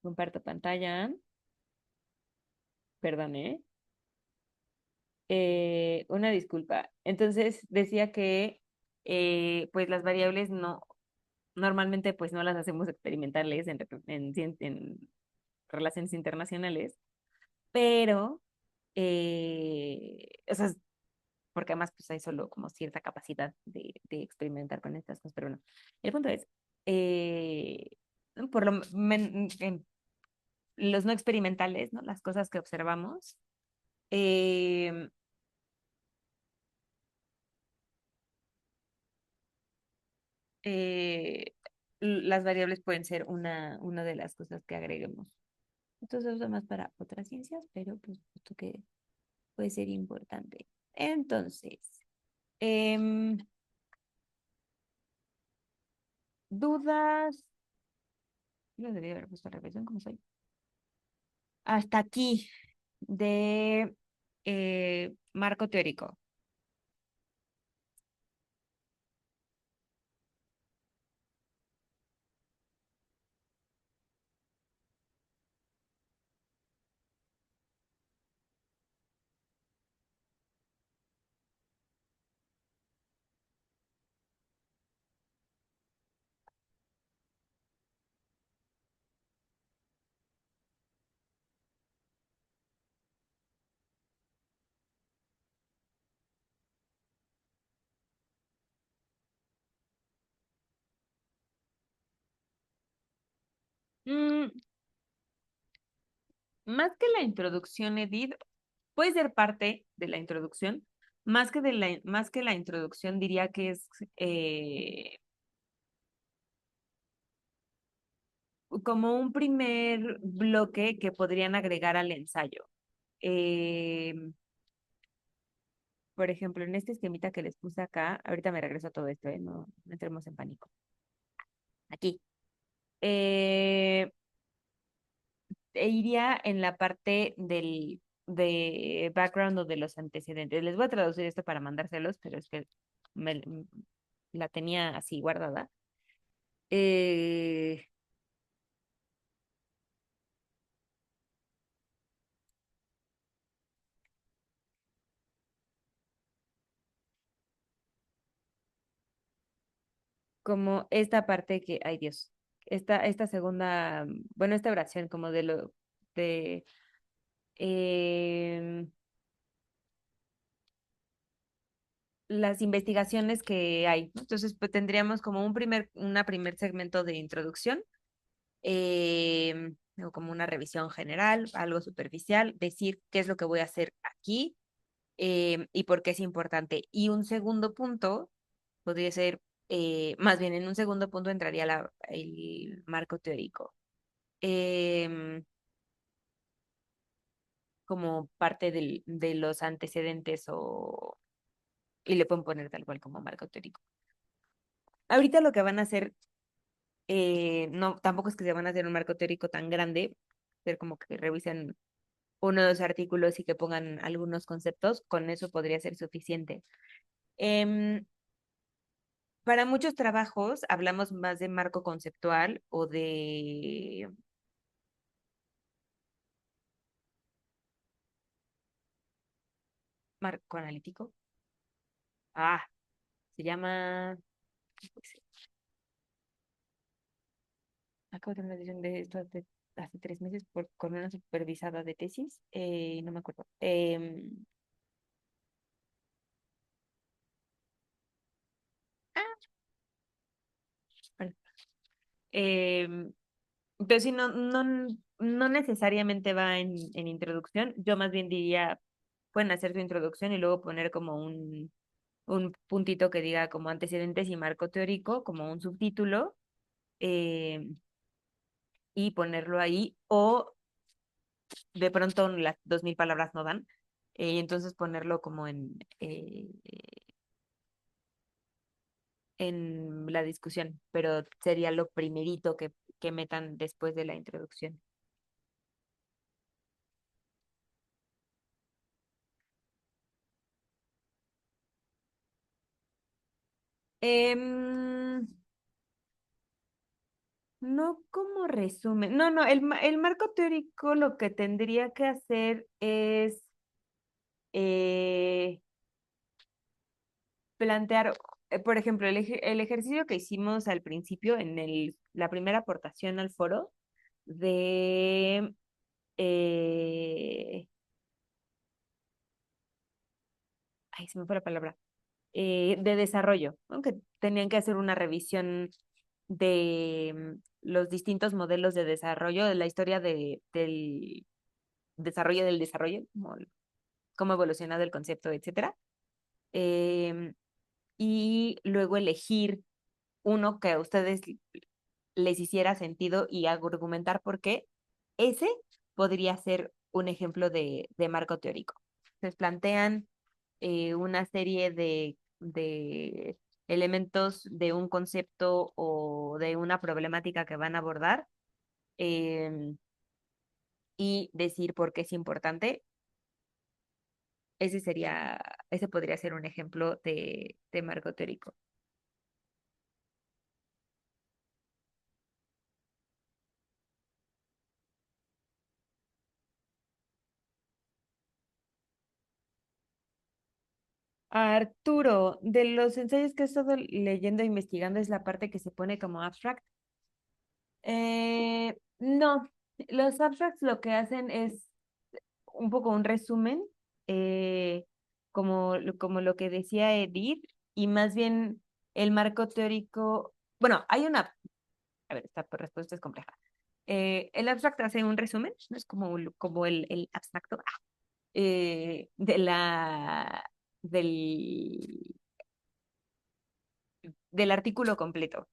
Comparto pantalla. Perdón, ¿eh? Una disculpa. Entonces decía que pues las variables no, normalmente pues no las hacemos experimentales en relaciones internacionales, pero, o sea, porque además pues hay solo como cierta capacidad de experimentar con estas cosas, pero bueno, el punto es, eh, por lo en los no experimentales, ¿no? Las cosas que observamos, eh, eh, las variables pueden ser una de las cosas que agreguemos. Entonces, eso más para otras ciencias, pero pues esto que puede ser importante. Entonces, em, dudas. Yo debería haber puesto la revisión, ¿cómo soy? Hasta aquí de marco teórico. Mm, más que la introducción, Edith, puede ser parte de la introducción. Más que la introducción, diría que es eh, como un primer bloque que podrían agregar al ensayo. Eh, por ejemplo, en este esquemita que les puse acá, ahorita me regreso a todo esto, no, no entremos en pánico. Aquí. Eh, iría en la parte de background o de los antecedentes. Les voy a traducir esto para mandárselos, pero es que me, la tenía así guardada. Eh, como esta parte que, ay Dios, esta segunda, bueno, esta oración como de em, las investigaciones que hay, ¿no? Entonces, pues tendríamos como una primer segmento de introducción, o como una revisión general, algo superficial, decir qué es lo que voy a hacer aquí, y por qué es importante. Y un segundo punto podría ser, más bien en un segundo punto entraría el marco teórico, em, como parte de los antecedentes y le pueden poner tal cual como marco teórico. Ahorita lo que van a hacer, no, tampoco es que se van a hacer un marco teórico tan grande, ser como que revisen uno o dos artículos y que pongan algunos conceptos, con eso podría ser suficiente. Em, para muchos trabajos hablamos más de marco conceptual o de marco analítico. Ah, se llama, pues, acabo de tener una decisión de esto hace 3 meses con una supervisada de tesis, no me acuerdo. Bueno, em, entonces, sí, no necesariamente va en introducción. Yo más bien diría, pueden hacer su introducción y luego poner como un puntito que diga como antecedentes y marco teórico, como un subtítulo, eh, y ponerlo ahí. O de pronto las 2000 palabras no dan, y entonces ponerlo como en la discusión, pero sería lo primerito que metan después de la introducción. Em, no como resumen. No, no, el marco teórico lo que tendría que hacer es eh, plantear, por ejemplo, el ejercicio que hicimos al principio en la primera aportación al foro de, eh, ay, se me fue la palabra, de desarrollo, ¿no? Que tenían que hacer una revisión de los distintos modelos de desarrollo, de la historia del desarrollo, como cómo ha evolucionado el concepto, etcétera. Em, y luego elegir uno que a ustedes les hiciera sentido y argumentar por qué ese podría ser un ejemplo de marco teórico. Se plantean una serie de elementos de un concepto o de una problemática que van a abordar em, y decir por qué es importante. Ese podría ser un ejemplo de marco teórico. Arturo, de los ensayos que he estado leyendo e investigando es la parte que se pone como abstract. No, los abstracts lo que hacen es un poco un resumen, eh, como lo que decía Edith, y más bien el marco teórico, bueno, a ver, esta respuesta es compleja. El abstract hace un resumen, no es como el abstracto de del, del artículo completo.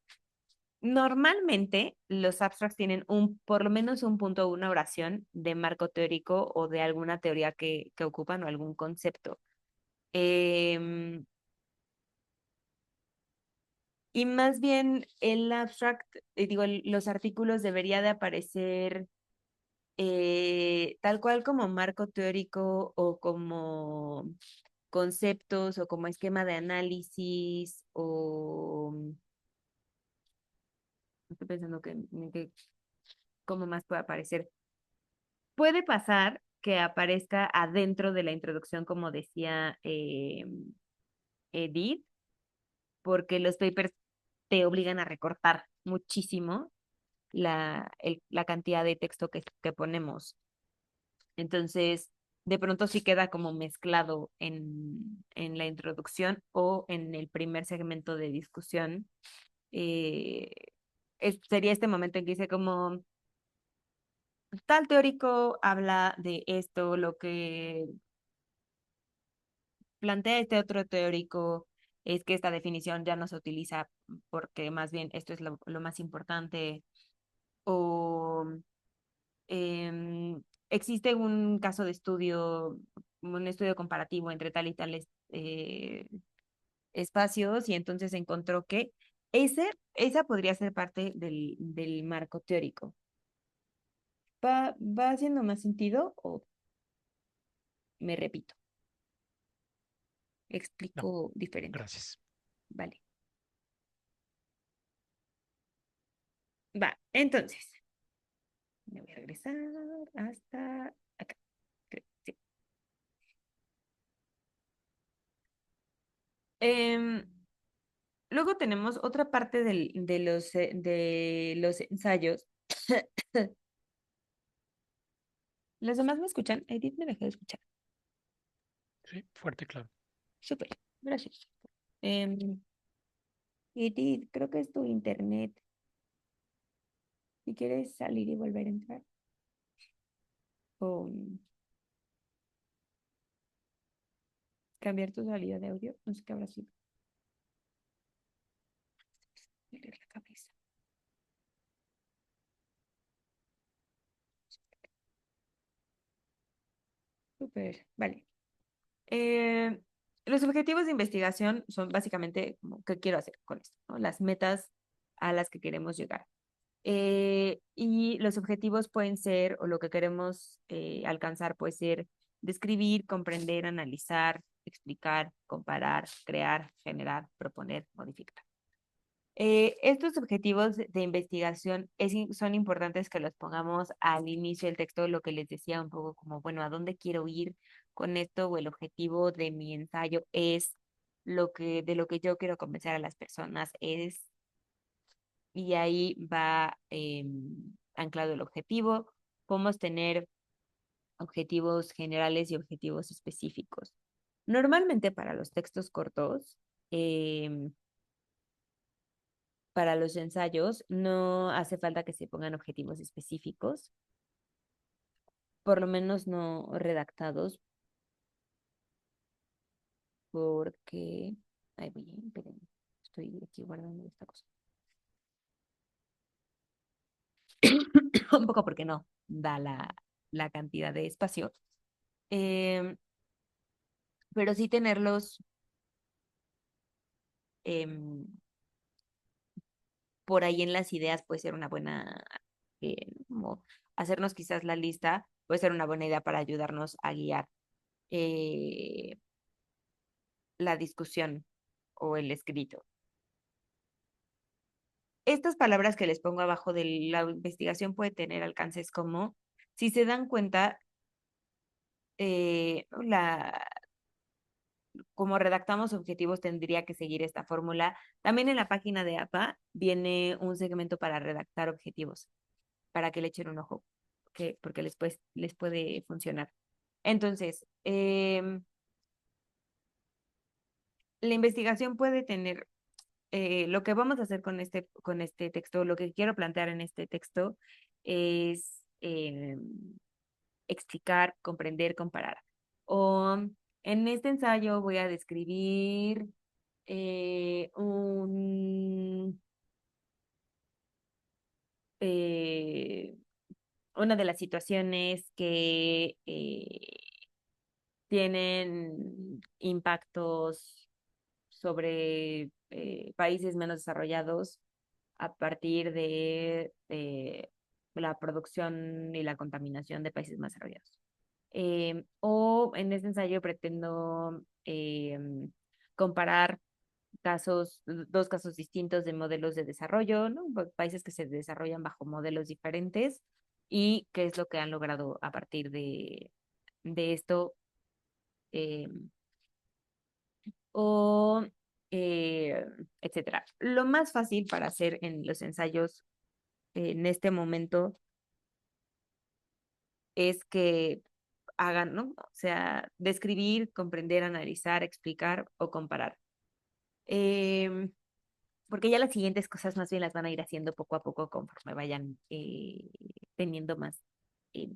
Normalmente los abstracts tienen por lo menos un punto o una oración de marco teórico o de alguna teoría que ocupan o algún concepto. Em, y más bien el abstract, digo, los artículos debería de aparecer tal cual como marco teórico o como conceptos o como esquema de análisis o estoy pensando cómo más puede aparecer. Puede pasar que aparezca adentro de la introducción, como decía Edith, porque los papers te obligan a recortar muchísimo la cantidad de texto que ponemos. Entonces, de pronto sí queda como mezclado en la introducción o en el primer segmento de discusión. Eh, sería este momento en que dice como tal teórico habla de esto, lo que plantea este otro teórico es que esta definición ya no se utiliza porque más bien esto es lo más importante o existe un caso de estudio, un estudio comparativo entre tal y tales espacios y entonces encontró que esa podría ser parte del marco teórico. ¿Va haciendo más sentido o me repito? No, Explico diferente. gracias. Vale. Va, entonces, me voy a regresar hasta acá. Sí. Em, luego tenemos otra parte de los ensayos. ¿Los demás me escuchan? Edith me dejó de escuchar. Sí, fuerte y claro. Súper, gracias. Em, Edith, creo que es tu internet. Si quieres salir y volver a entrar. O cambiar tu salida de audio. No sé qué habrá sido. Doler la cabeza. Súper, vale. Eh, los objetivos de investigación son básicamente como, ¿qué quiero hacer con esto? ¿No? Las metas a las que queremos llegar. Y los objetivos pueden ser, o lo que queremos alcanzar puede ser describir, comprender, analizar, explicar, comparar, crear, generar, proponer, modificar. Estos objetivos de investigación son importantes que los pongamos al inicio del texto, lo que les decía un poco como, bueno, ¿a dónde quiero ir con esto? O el objetivo de mi ensayo es de lo que yo quiero convencer a las personas es, y ahí va anclado el objetivo. Podemos tener objetivos generales y objetivos específicos. Normalmente para los textos cortos, em, para los ensayos no hace falta que se pongan objetivos específicos, por lo menos no redactados, porque... Ay, voy, espérenme, estoy aquí guardando esta cosa. Un poco porque no da la cantidad de espacio. Em, pero sí tenerlos em, por ahí en las ideas puede ser una buena, como hacernos quizás la lista, puede ser una buena idea para ayudarnos a guiar eh, la discusión o el escrito. Estas palabras que les pongo abajo de la investigación puede tener alcances como, si se dan cuenta, como redactamos objetivos tendría que seguir esta fórmula. También en la página de APA viene un segmento para redactar objetivos, para que le echen un ojo, porque les puede funcionar. Entonces, la investigación puede tener lo que vamos a hacer con este texto, lo que quiero plantear en este texto es explicar, comprender, comparar. O en este ensayo voy a describir eh, un, eh, una de las situaciones que tienen impactos sobre países menos desarrollados a partir de la producción y la contaminación de países más desarrollados. O en este ensayo pretendo comparar dos casos distintos de modelos de desarrollo, ¿no? Países que se desarrollan bajo modelos diferentes y qué es lo que han logrado a partir de esto. eh, o eh, etcétera. Lo más fácil para hacer en los ensayos en este momento es que hagan, ¿no? O sea, describir, comprender, analizar, explicar o comparar. Em, Porque ya las siguientes cosas más bien las van a ir haciendo poco a poco conforme vayan teniendo eh,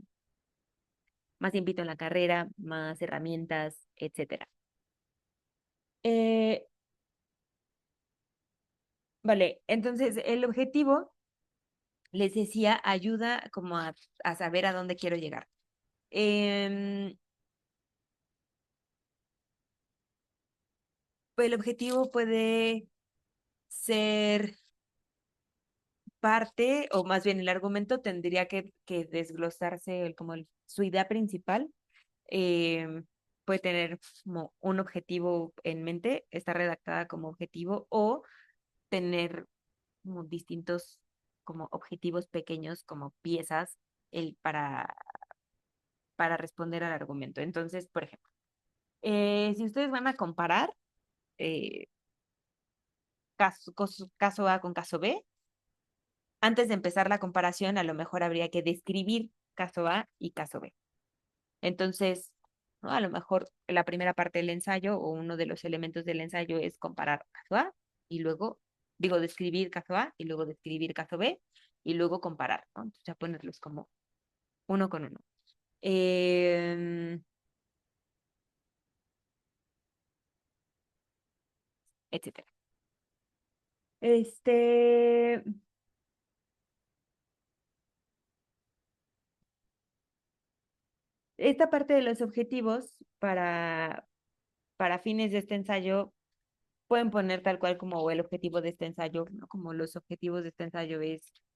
más ímpetu en la carrera, más herramientas, etcétera. Eh, vale, entonces el objetivo, les decía, ayuda como a saber a dónde quiero llegar. Em, pues el objetivo puede ser parte, o más bien el argumento tendría que desglosarse su idea principal. eh, Puede tener como un objetivo en mente, está redactada como objetivo, o tener como distintos como objetivos pequeños, como piezas el, para responder al argumento. Entonces, por ejemplo, si ustedes van a comparar eh, caso A con caso B, antes de empezar la comparación, a lo mejor habría que describir caso A y caso B. Entonces, ¿no? A lo mejor la primera parte del ensayo o uno de los elementos del ensayo es comparar caso A y luego, digo, describir caso A y luego describir caso B y luego comparar, ¿no? Entonces, ya ponerlos como uno con uno. Em, etcétera. Este, esta parte de los objetivos para fines de este ensayo pueden poner tal cual como el objetivo de este ensayo, ¿no? Como los objetivos de este ensayo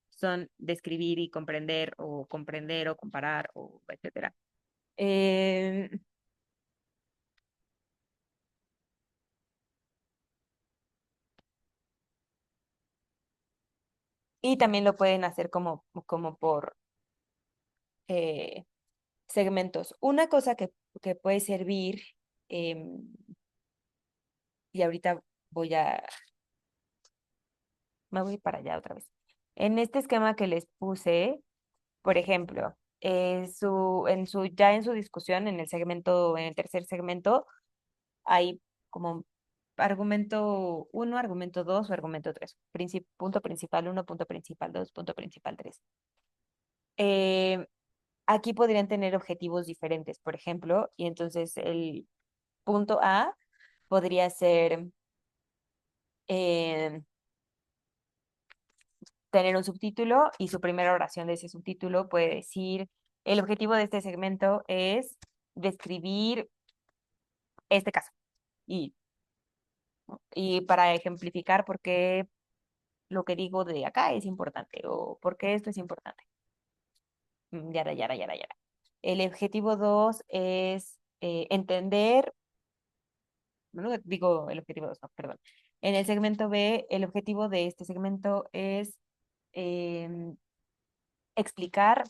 son describir y comprender o comparar, o etcétera. Eh, Y también lo pueden hacer como por eh, segmentos. Una cosa que puede servir, em, y ahorita voy a, me voy para allá otra vez. En este esquema que les puse, por ejemplo, ya en su discusión, en el tercer segmento, hay como argumento uno, argumento 2 o argumento 3. Punto principal uno, punto principal 2, punto principal 3. Aquí podrían tener objetivos diferentes, por ejemplo, y entonces el punto A podría ser eh, tener un subtítulo y su primera oración de ese subtítulo puede decir, el objetivo de este segmento es describir este caso y, y para ejemplificar por qué lo que digo de acá es importante o por qué esto es importante. Yara, yara, yara, yara. El objetivo 2 es entender, bueno, digo el objetivo 2 no, perdón. En el segmento B, el objetivo de este segmento es em, explicar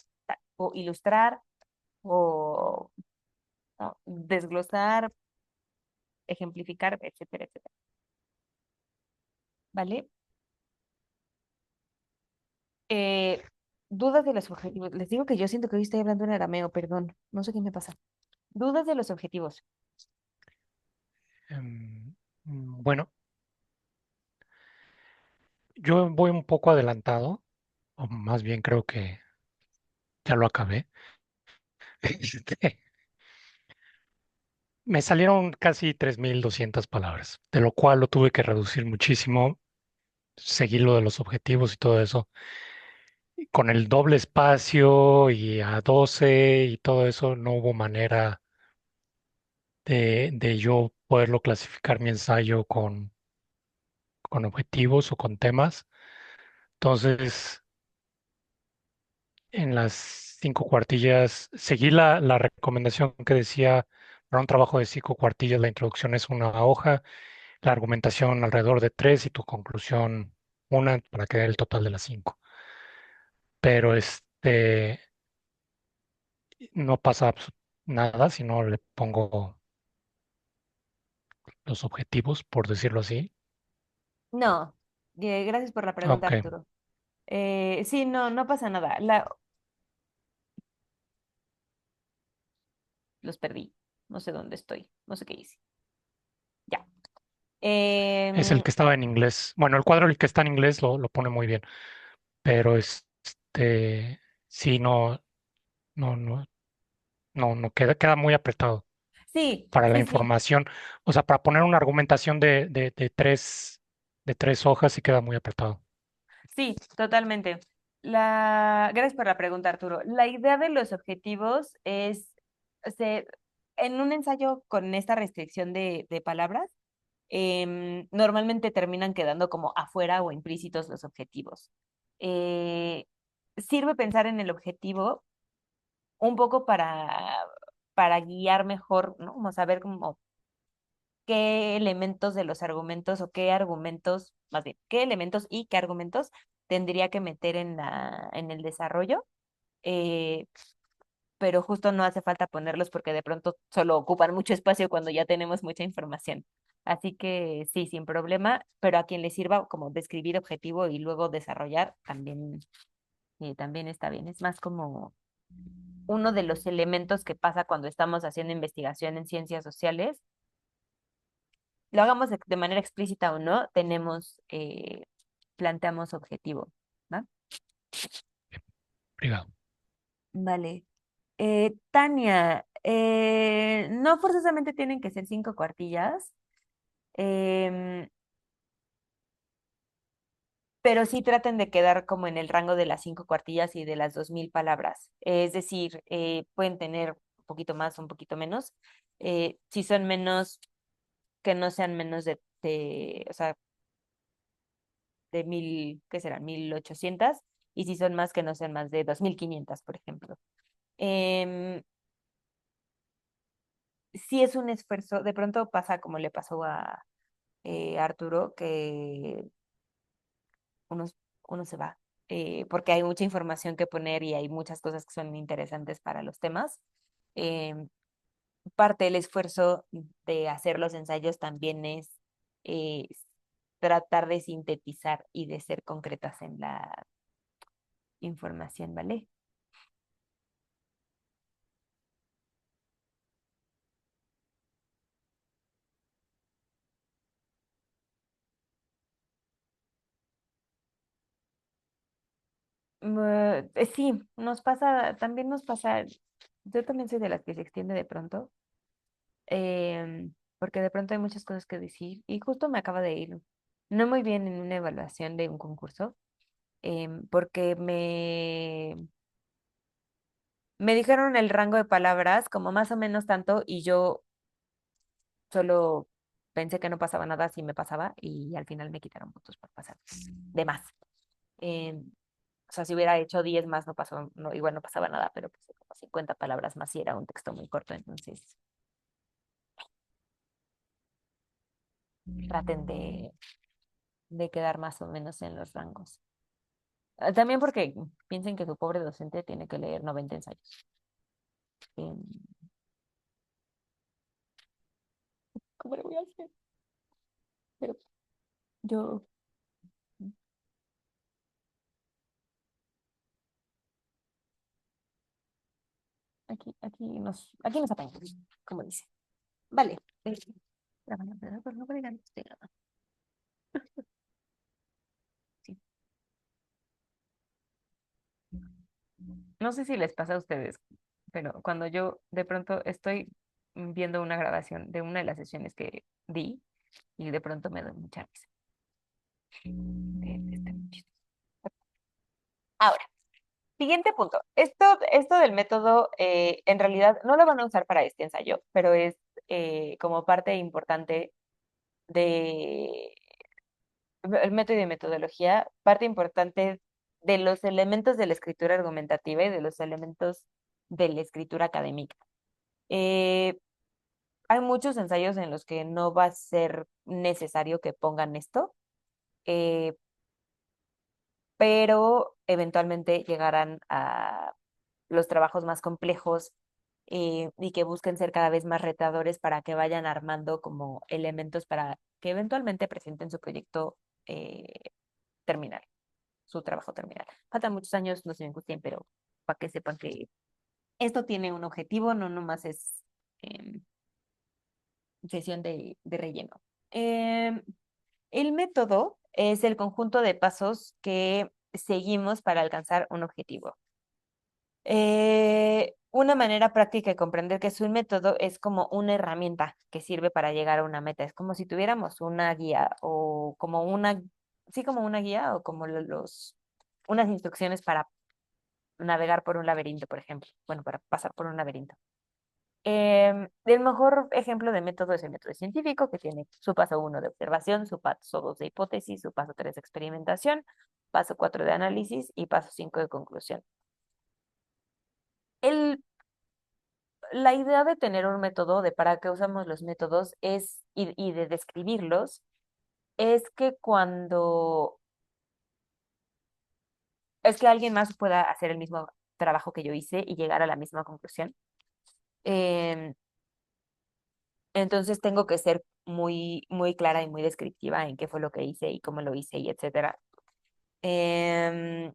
o ilustrar o no, desglosar, ejemplificar, etcétera, etcétera. ¿Vale? Eh, dudas de los objetivos. Les digo que yo siento que hoy estoy hablando en arameo, perdón. No sé qué me pasa. Dudas de los objetivos. Bueno, yo voy un poco adelantado, o más bien creo que ya lo acabé. Este, me salieron casi 3.200 palabras, de lo cual lo tuve que reducir muchísimo, seguir lo de los objetivos y todo eso. Y con el doble espacio y a 12 y todo eso, no hubo manera de yo poderlo clasificar mi ensayo con objetivos o con temas. Entonces, en las 5 cuartillas, seguí la recomendación que decía, para un trabajo de 5 cuartillas, la introducción es una hoja, la argumentación alrededor de tres y tu conclusión una para que dé el total de las 5. Pero no pasa nada si no le pongo los objetivos, por decirlo así. No, gracias por la pregunta, Ok, Arturo. Sí, no, no pasa nada. Los perdí. No sé dónde estoy. No sé qué hice. Ya. es el Em, que estaba en inglés. Bueno, el cuadro el que está en inglés lo pone muy bien, pero sí, no queda muy apretado sí, para la sí, sí. información. O sea, para poner una argumentación de tres hojas sí queda muy apretado. Sí, totalmente. Gracias por la pregunta, Arturo. La idea de los objetivos es, se- en un ensayo con esta restricción de palabras, normalmente terminan quedando como afuera o implícitos los objetivos. Eh, Sirve pensar en el objetivo un poco para guiar mejor, ¿no? Como saber como qué elementos de los argumentos o qué argumentos, más bien, qué elementos y qué argumentos tendría que meter en el desarrollo, eh, pero justo no hace falta ponerlos porque de pronto solo ocupan mucho espacio cuando ya tenemos mucha información. Así que sí, sin problema, pero a quien le sirva como describir objetivo y luego desarrollar, también está bien. Es más como uno de los elementos que pasa cuando estamos haciendo investigación en ciencias sociales, lo hagamos de manera explícita o no, planteamos objetivo, ¿va? Obrigado. Vale. Tania, no forzosamente tienen que ser 5 cuartillas, em, pero sí traten de quedar como en el rango de las 5 cuartillas y de las 2000 palabras. Es decir, pueden tener un poquito más o un poquito menos. Si son menos, que no sean menos o sea, de 1000, ¿qué serán? 1800, y si son más, que no sean más de 2500, por ejemplo. Em, sí es un esfuerzo, de pronto pasa como le pasó a Arturo, que uno, uno se va. porque hay mucha información que poner y hay muchas cosas que son interesantes para los temas. Em, Parte del esfuerzo de hacer los ensayos también es eh, tratar de sintetizar y de ser concretas en la información, ¿vale? Sí, nos pasa, también nos pasa, yo también soy de las que se extiende de pronto, porque de pronto hay muchas cosas que decir y justo me acaba de ir no muy bien en una evaluación de un concurso, porque me dijeron el rango de palabras como más o menos tanto y yo solo pensé que no pasaba nada si me pasaba y al final me quitaron puntos por pasar de más. O sea, si hubiera hecho 10 más, no pasó, no, igual no pasaba nada, pero pues como 50 palabras más y era un texto muy corto, entonces traten de quedar más o menos en los rangos. También porque piensen que su pobre docente tiene que leer 90 ensayos. Em, ¿Cómo le voy a hacer? Pero yo, aquí nos apañamos, como dice. Vale. Pero no puede ganar usted, sí. No sé si les pasa a ustedes, pero cuando yo de pronto estoy viendo una grabación de una de las sesiones que di y de pronto me doy mucha risa. Está muy chistoso. Ahora, siguiente punto. Esto del método, en realidad no lo van a usar para este ensayo, pero es como parte importante de el método y metodología, parte importante de los elementos de la escritura argumentativa y de los elementos de la escritura académica. Eh, Hay muchos ensayos en los que no va a ser necesario que pongan esto, eh, pero eventualmente llegarán a los trabajos más complejos y que busquen ser cada vez más retadores para que vayan armando como elementos para que eventualmente presenten su proyecto eh, terminal, su trabajo terminal. Faltan muchos años, no se me angustien, pero para que sepan que esto tiene un objetivo, no nomás es em, sesión de relleno. Em, el método es el conjunto de pasos que seguimos para alcanzar un objetivo. Una manera práctica de comprender que es un método es como una herramienta que sirve para llegar a una meta. Es como si tuviéramos una guía o como una, sí, como una guía o como unas instrucciones para navegar por un laberinto, por ejemplo. Bueno, para pasar por un laberinto. El mejor ejemplo de método es el método científico, que tiene su paso uno de observación, su paso 2 de hipótesis, su paso 3 de experimentación, paso 4 de análisis y paso 5 de conclusión. El, la idea de tener un método, de para qué usamos los métodos, y de describirlos, es que es que alguien más pueda hacer el mismo trabajo que yo hice y llegar a la misma conclusión. Em, Entonces tengo que ser muy, muy clara y muy descriptiva en qué fue lo que hice y cómo lo hice y etcétera. Em,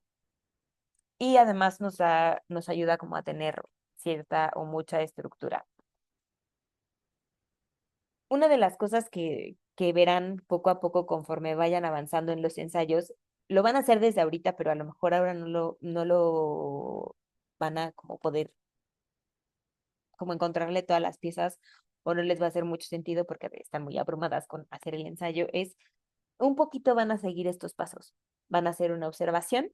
y además nos ayuda como a tener cierta o mucha estructura. Una de las cosas que verán poco a poco conforme vayan avanzando en los ensayos, lo van a hacer desde ahorita, pero a lo mejor ahora no lo van a como poder como encontrarle todas las piezas o no les va a hacer mucho sentido porque están muy abrumadas con hacer el ensayo, es un poquito van a seguir estos pasos. Van a hacer una observación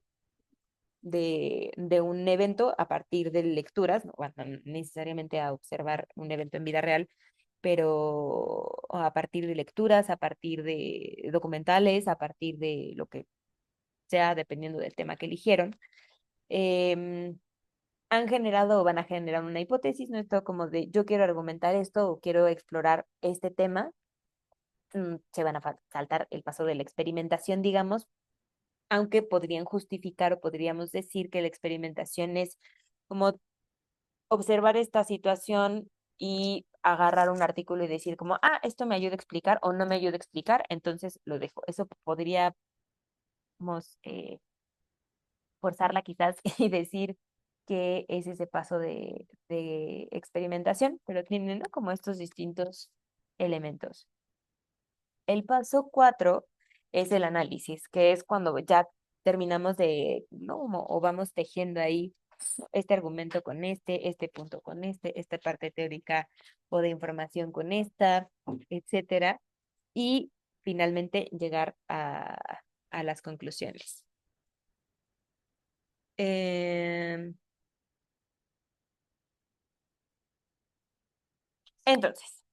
de un evento a partir de lecturas, no van necesariamente a observar un evento en vida real, pero a partir de lecturas, a partir de documentales, a partir de lo que sea, dependiendo del tema que eligieron. em, Han generado o van a generar una hipótesis, ¿no? Esto como de yo quiero argumentar esto o quiero explorar este tema, se van a saltar el paso de la experimentación, digamos, aunque podrían justificar o podríamos decir que la experimentación es como observar esta situación y agarrar un artículo y decir como, ah, esto me ayuda a explicar o no me ayuda a explicar, entonces lo dejo. Eso podríamos forzarla quizás y decir que es ese paso de experimentación, pero tiene, ¿no? Como estos distintos elementos. El paso 4 es el análisis, que es cuando ya terminamos de, ¿no? O vamos tejiendo ahí este argumento con este punto con esta parte teórica o de información con esta, etcétera, y finalmente llegar a las conclusiones. Em, entonces,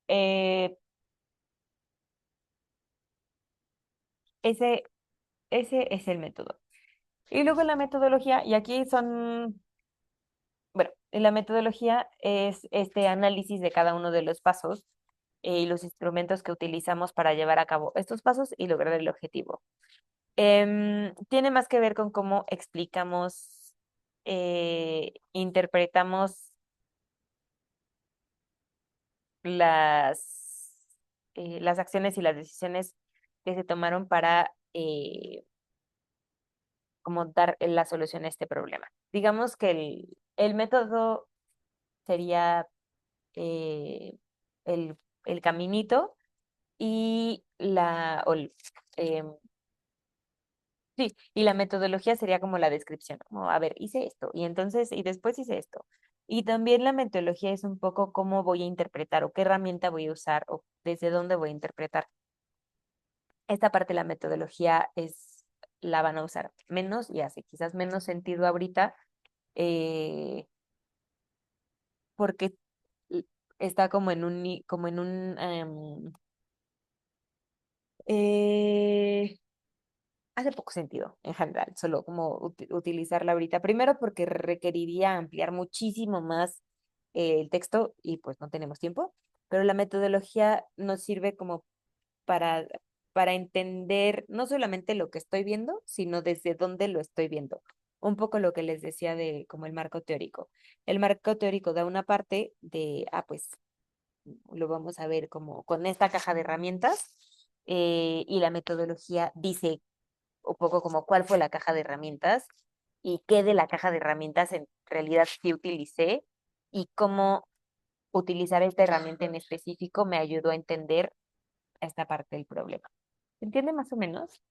eh, ese, ese es el método. Y luego la metodología, y aquí son, bueno, la metodología es este análisis de cada uno de los pasos y los instrumentos que utilizamos para llevar a cabo estos pasos y lograr el objetivo. Tiene más que ver con cómo explicamos, interpretamos las, las acciones y las decisiones que se tomaron para como dar la solución a este problema. Digamos que el método sería eh, el, el caminito y em, sí, y la metodología sería como la descripción, como, a ver, hice esto, y entonces, y después hice esto. Y también la metodología es un poco cómo voy a interpretar o qué herramienta voy a usar o desde dónde voy a interpretar. Esta parte de la metodología la van a usar menos y hace quizás menos sentido ahorita, eh, porque está como en eh, hace poco sentido en general, solo como utilizarla ahorita. Primero porque requeriría ampliar muchísimo más el texto y pues no tenemos tiempo, pero la metodología nos sirve como para, para entender no solamente lo que estoy viendo, sino desde dónde lo estoy viendo. Un poco lo que les decía de como el marco teórico. El marco teórico da una parte de, pues lo vamos a ver como con esta caja de herramientas y la metodología dice un poco como cuál fue la caja de herramientas y qué de la caja de herramientas en realidad sí utilicé y cómo utilizar esta herramienta en específico me ayudó a entender esta parte del problema. ¿Se entiende más o menos?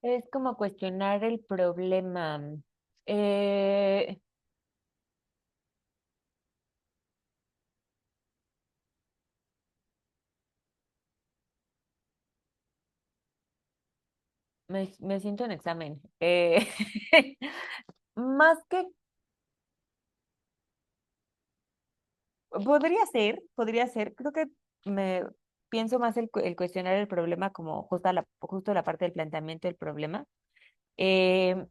Es como cuestionar el problema. Eh, me siento en examen. Más que podría ser. Creo que me pienso más el cuestionar el problema como justo la parte del planteamiento del problema. Eh,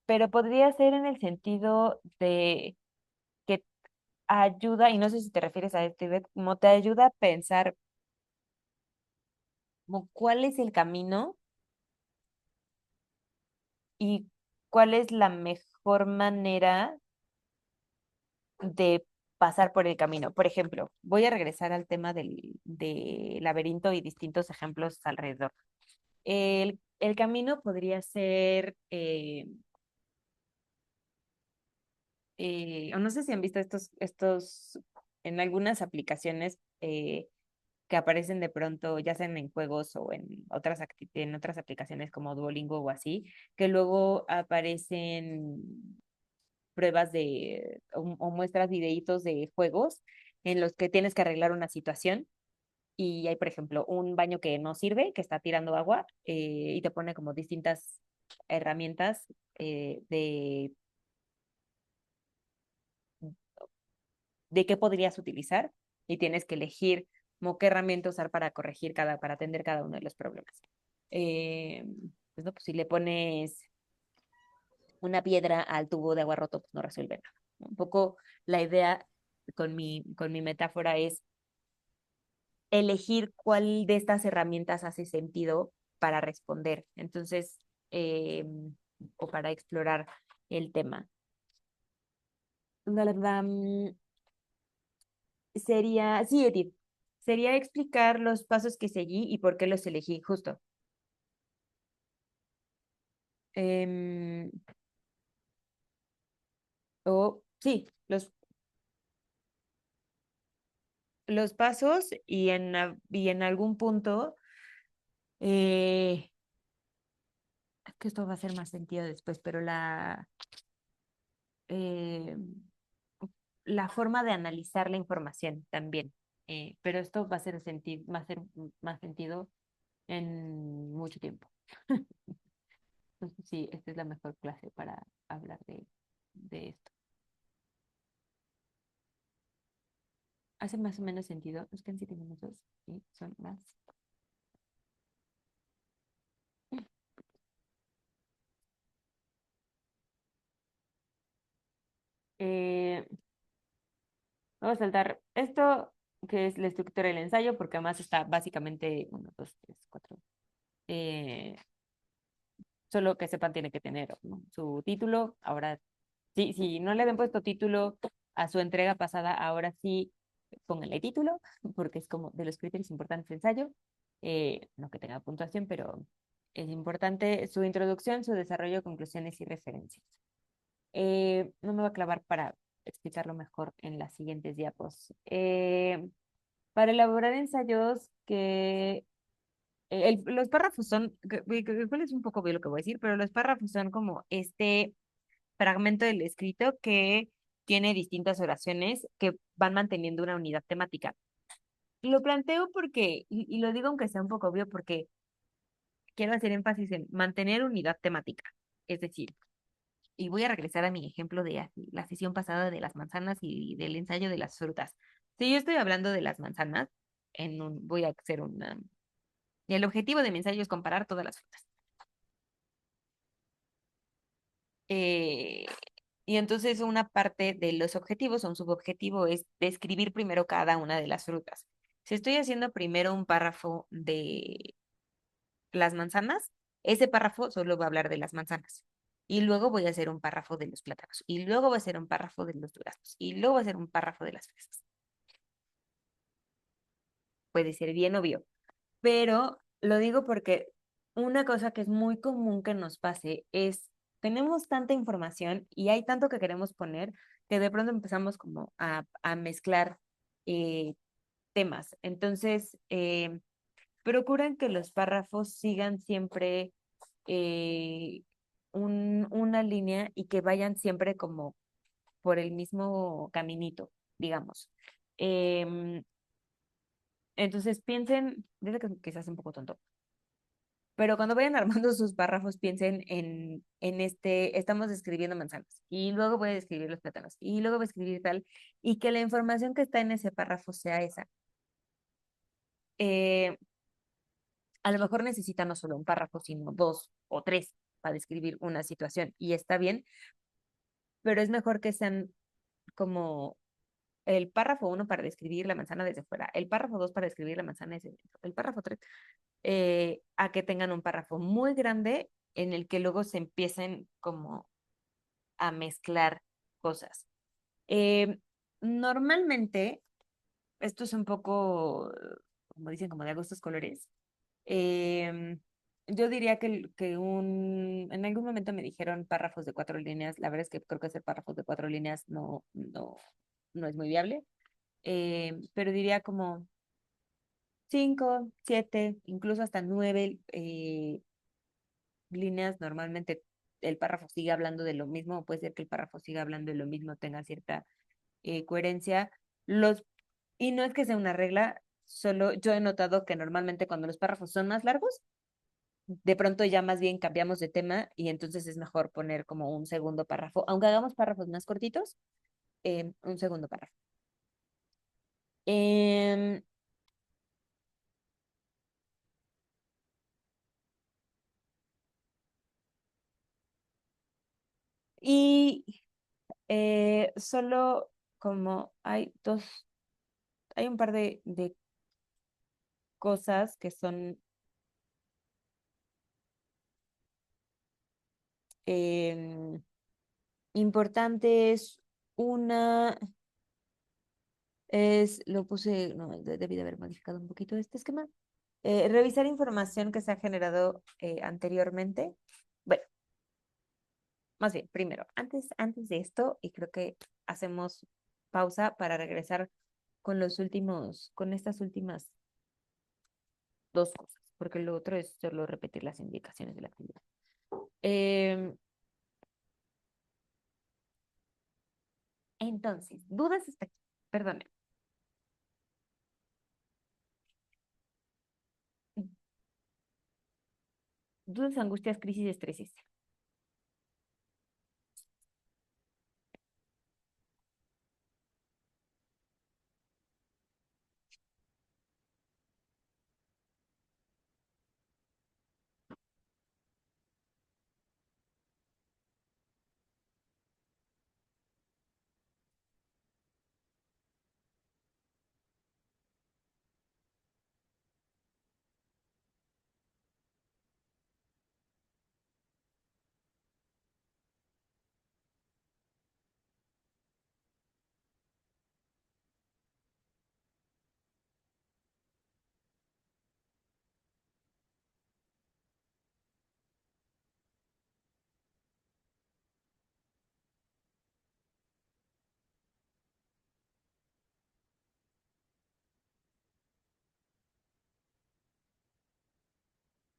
pero podría ser en el sentido de que ayuda, y no sé si te refieres a esto, Ivette, como te ayuda a pensar como cuál es el camino y cuál es la mejor manera pasar por el camino. Por ejemplo, voy a regresar al tema del laberinto y distintos ejemplos alrededor. El camino podría ser, o no sé si han visto estos en algunas aplicaciones que aparecen de pronto, ya sean en juegos o en otras aplicaciones como Duolingo o así, que luego aparecen pruebas o muestras videitos de juegos en los que tienes que arreglar una situación y hay, por ejemplo, un baño que no sirve, que está tirando agua y te pone como distintas herramientas de qué podrías utilizar y tienes que elegir como qué herramienta usar para atender cada uno de los problemas. Eh, pues no, pues si le pones una piedra al tubo de agua roto, pues no resuelve nada. Un poco la idea con mi metáfora es elegir cuál de estas herramientas hace sentido para responder. Entonces, eh, o para explorar el tema. La verdad, sí, Edith, sería explicar los pasos que seguí y por qué los elegí, justo. Em, sí, los pasos y en algún punto, eh, que esto va a hacer más sentido después, pero eh, la forma de analizar la información también. Pero esto va a hacer más sentido en mucho tiempo. Entonces, sí, esta es la mejor clase para hablar de esto. Hace más o menos sentido. Nos quedan 7 minutos y son más. Eh, Vamos a saltar esto, que es la estructura del ensayo, porque además está básicamente, 1, 2, 3, 4. eh, Solo que sepan tiene que tener, ¿no?, su título. Ahora, sí, si no le habían puesto título a su entrega pasada, ahora sí pónganle título, porque es como de los criterios importantes del ensayo. No que tenga puntuación, pero es importante su introducción, su desarrollo, conclusiones y referencias. No me voy a clavar para explicarlo mejor en las siguientes diapos. Para elaborar ensayos los párrafos son, igual es un poco obvio lo que voy a decir, pero los párrafos son como este fragmento del escrito que tiene distintas oraciones que van manteniendo una unidad temática. Lo planteo porque, y lo digo aunque sea un poco obvio, porque quiero hacer énfasis en mantener unidad temática. Es decir, y voy a regresar a mi ejemplo de la sesión pasada de las manzanas y del ensayo de las frutas. Si yo estoy hablando de las manzanas, voy a hacer una. Y el objetivo de mi ensayo es comparar todas las frutas. Eh, y entonces una parte de los objetivos, o un subobjetivo, es describir primero cada una de las frutas. Si estoy haciendo primero un párrafo de las manzanas, ese párrafo solo va a hablar de las manzanas. Y luego voy a hacer un párrafo de los plátanos. Y luego voy a hacer un párrafo de los duraznos. Y luego voy a hacer un párrafo de las fresas. Puede ser bien obvio, pero lo digo porque una cosa que es muy común que nos pase es, tenemos tanta información y hay tanto que queremos poner que de pronto empezamos como a mezclar eh, temas. Entonces, procuren que los párrafos sigan siempre eh, una línea y que vayan siempre como por el mismo caminito, digamos. Em, entonces piensen, desde que quizás es un poco tonto, pero cuando vayan armando sus párrafos, piensen estamos escribiendo manzanas, y luego voy a describir los plátanos, y luego voy a escribir tal, y que la información que está en ese párrafo sea esa. Eh, a lo mejor necesita no solo un párrafo, sino dos o tres para describir una situación, y está bien, pero es mejor que sean como el párrafo 1 para describir la manzana desde fuera, el párrafo 2 para describir la manzana desde dentro, el párrafo 3 a que tengan un párrafo muy grande en el que luego se empiecen como a mezclar cosas. Normalmente, esto es un poco, como dicen, como de gustos colores. Em, yo diría en algún momento me dijeron párrafos de 4 líneas. La verdad es que creo que hacer párrafos de 4 líneas no es muy viable. Pero diría como 5, 7, incluso hasta 9 líneas. Normalmente el párrafo sigue hablando de lo mismo, o puede ser que el párrafo siga hablando de lo mismo, tenga cierta coherencia. Los, y no es que sea una regla, solo yo he notado que normalmente cuando los párrafos son más largos, de pronto ya más bien cambiamos de tema y entonces es mejor poner como un segundo párrafo, aunque hagamos párrafos más cortitos, un segundo párrafo. Em, y solo como hay un par de cosas que son em, importantes. Una lo puse, no, debí de haber modificado un poquito este esquema. Revisar información que se ha generado anteriormente. Bueno, más bien, primero, antes de esto, y creo que hacemos pausa para regresar con estas últimas dos cosas, porque lo otro es solo repetir las indicaciones de la actividad. Em, entonces, dudas hasta aquí. Perdón. Dudas, angustias, crisis, estreses.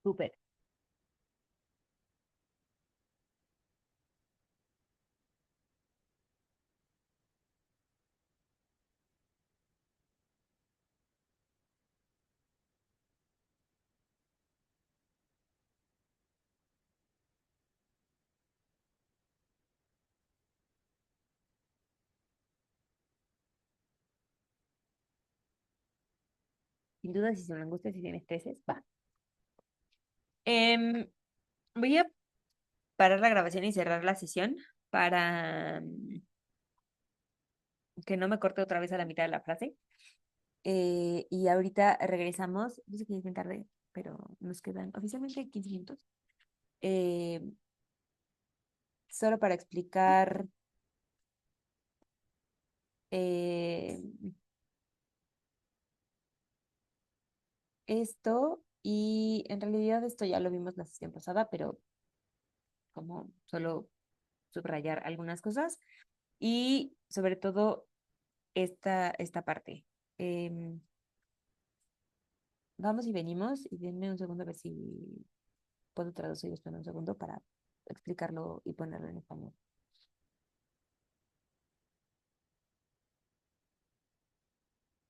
Súper. Sin duda, si son angustias y sin estreses, va. Em, voy a parar la grabación y cerrar la sesión para que no me corte otra vez a la mitad de la frase. Y ahorita regresamos. Yo sé que es bien tarde, pero nos quedan oficialmente 15 minutos. eh, Solo para explicar eh, esto. Y en realidad esto ya lo vimos la sesión pasada, pero como solo subrayar algunas cosas. Y sobre todo esta parte. Em, Vamos y venimos, y denme un segundo a ver si puedo traducir esto en un segundo para explicarlo y ponerlo en español.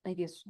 Ay, Dios.